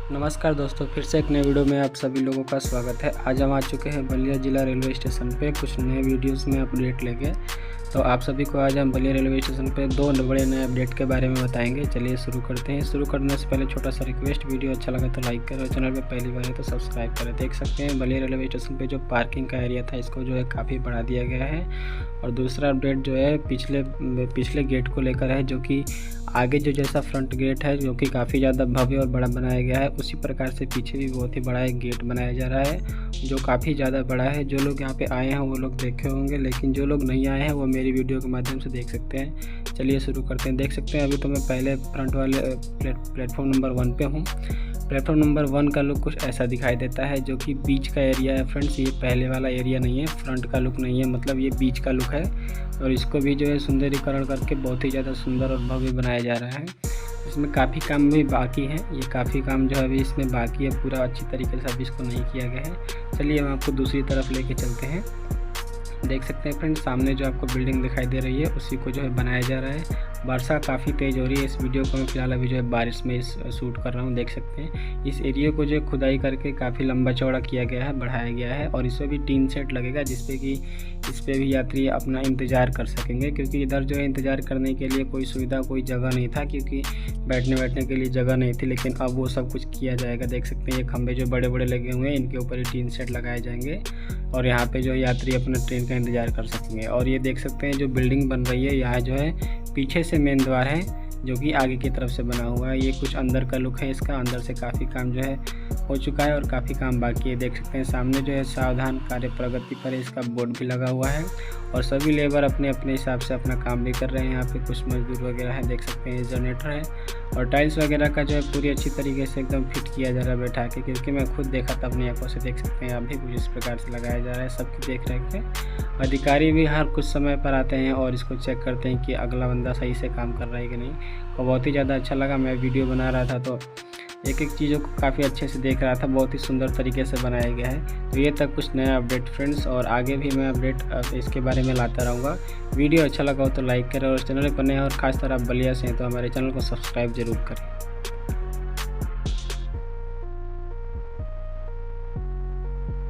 नमस्कार दोस्तों, फिर से एक नए वीडियो में आप सभी लोगों का स्वागत है। आज हम आ चुके हैं बलिया जिला रेलवे स्टेशन पे कुछ नए वीडियोस में अपडेट लेके। तो आप सभी को आज हम बलिया रेलवे स्टेशन पे दो बड़े नए अपडेट के बारे में बताएंगे। चलिए शुरू करते हैं। शुरू करने से पहले छोटा सा रिक्वेस्ट, वीडियो अच्छा लगा तो लाइक करें और चैनल पे पहली बार है तो सब्सक्राइब करें। देख सकते हैं बलिया रेलवे स्टेशन पे जो पार्किंग का एरिया था इसको जो है काफ़ी बढ़ा दिया गया है। और दूसरा अपडेट जो है पिछले गेट को लेकर है, जो कि आगे जो जैसा फ्रंट गेट है जो कि काफ़ी ज़्यादा भव्य और बड़ा बनाया गया है, उसी प्रकार से पीछे भी बहुत ही बड़ा एक गेट बनाया जा रहा है जो काफ़ी ज़्यादा बड़ा है। जो लोग यहाँ पे आए हैं वो लोग देखे होंगे, लेकिन जो लोग नहीं आए हैं वो मेरी वीडियो के माध्यम से देख सकते हैं। चलिए शुरू करते हैं। देख सकते हैं अभी तो मैं पहले फ्रंट वाले प्लेटफॉर्म नंबर 1 पे हूँ। प्लेटफॉर्म नंबर 1 का लुक कुछ ऐसा दिखाई देता है, जो कि बीच का एरिया है फ्रेंड्स। ये पहले वाला एरिया नहीं है, फ्रंट का लुक नहीं है, मतलब ये बीच का लुक है। और इसको भी जो है सुंदरीकरण करके बहुत ही ज़्यादा सुंदर और भव्य बनाया जा रहा है। इसमें काफ़ी काम भी बाकी है, ये काफ़ी काम जो है अभी इसमें बाकी है, पूरा अच्छी तरीके से अभी इसको नहीं किया गया है। चलिए हम आपको दूसरी तरफ लेके चलते हैं। देख सकते हैं फ्रेंड्स, सामने जो आपको बिल्डिंग दिखाई दे रही है उसी को जो है बनाया जा रहा है। वर्षा काफ़ी तेज़ हो रही है। इस वीडियो को मैं फिलहाल अभी जो है बारिश में शूट कर रहा हूँ। देख सकते हैं इस एरिया को जो खुदाई करके काफ़ी लंबा चौड़ा किया गया है, बढ़ाया गया है। और इसमें भी टीन सेट लगेगा जिसपे कि इस पर भी यात्री अपना इंतज़ार कर सकेंगे, क्योंकि इधर जो है इंतज़ार करने के लिए कोई सुविधा कोई जगह नहीं था, क्योंकि बैठने के लिए जगह नहीं थी। लेकिन अब वो सब कुछ किया जाएगा। देख सकते हैं ये खंभे जो बड़े बड़े लगे हुए हैं, इनके ऊपर ही टीन सेट लगाए जाएंगे और यहाँ पे जो यात्री अपने ट्रेन का इंतज़ार कर सकेंगे। और ये देख सकते हैं जो बिल्डिंग बन रही है, यहाँ जो है पीछे से मेन द्वार है जो कि आगे की तरफ से बना हुआ है। ये कुछ अंदर का लुक है इसका। अंदर से काफ़ी काम जो है हो चुका है और काफ़ी काम बाकी है। देख सकते हैं सामने जो है सावधान कार्य प्रगति पर इसका बोर्ड भी लगा हुआ है और सभी लेबर अपने अपने हिसाब से अपना काम भी कर रहे हैं। यहाँ पे कुछ मजदूर वगैरह है। देख सकते हैं जनरेटर है और टाइल्स वगैरह का जो है पूरी अच्छी तरीके से एकदम फिट किया जा रहा है बैठा के, क्योंकि मैं खुद देखा था अपनी आंखों से। देख सकते हैं अभी कुछ इस प्रकार से लगाया जा रहा है। सबकी देख रेख पे अधिकारी भी हर कुछ समय पर आते हैं और इसको चेक करते हैं कि अगला बंदा सही से काम कर रहा है कि नहीं। और बहुत ही ज़्यादा अच्छा लगा। मैं वीडियो बना रहा था तो एक एक चीज़ों को काफ़ी अच्छे से देख रहा था। बहुत ही सुंदर तरीके से बनाया गया है। तो ये तक कुछ नया अपडेट फ्रेंड्स, और आगे भी मैं अपडेट इसके बारे में लाता रहूँगा। वीडियो अच्छा लगा हो तो लाइक करें और चैनल पर नए और खास तरह आप बलिया से हैं तो हमारे चैनल को सब्सक्राइब जरूर करें।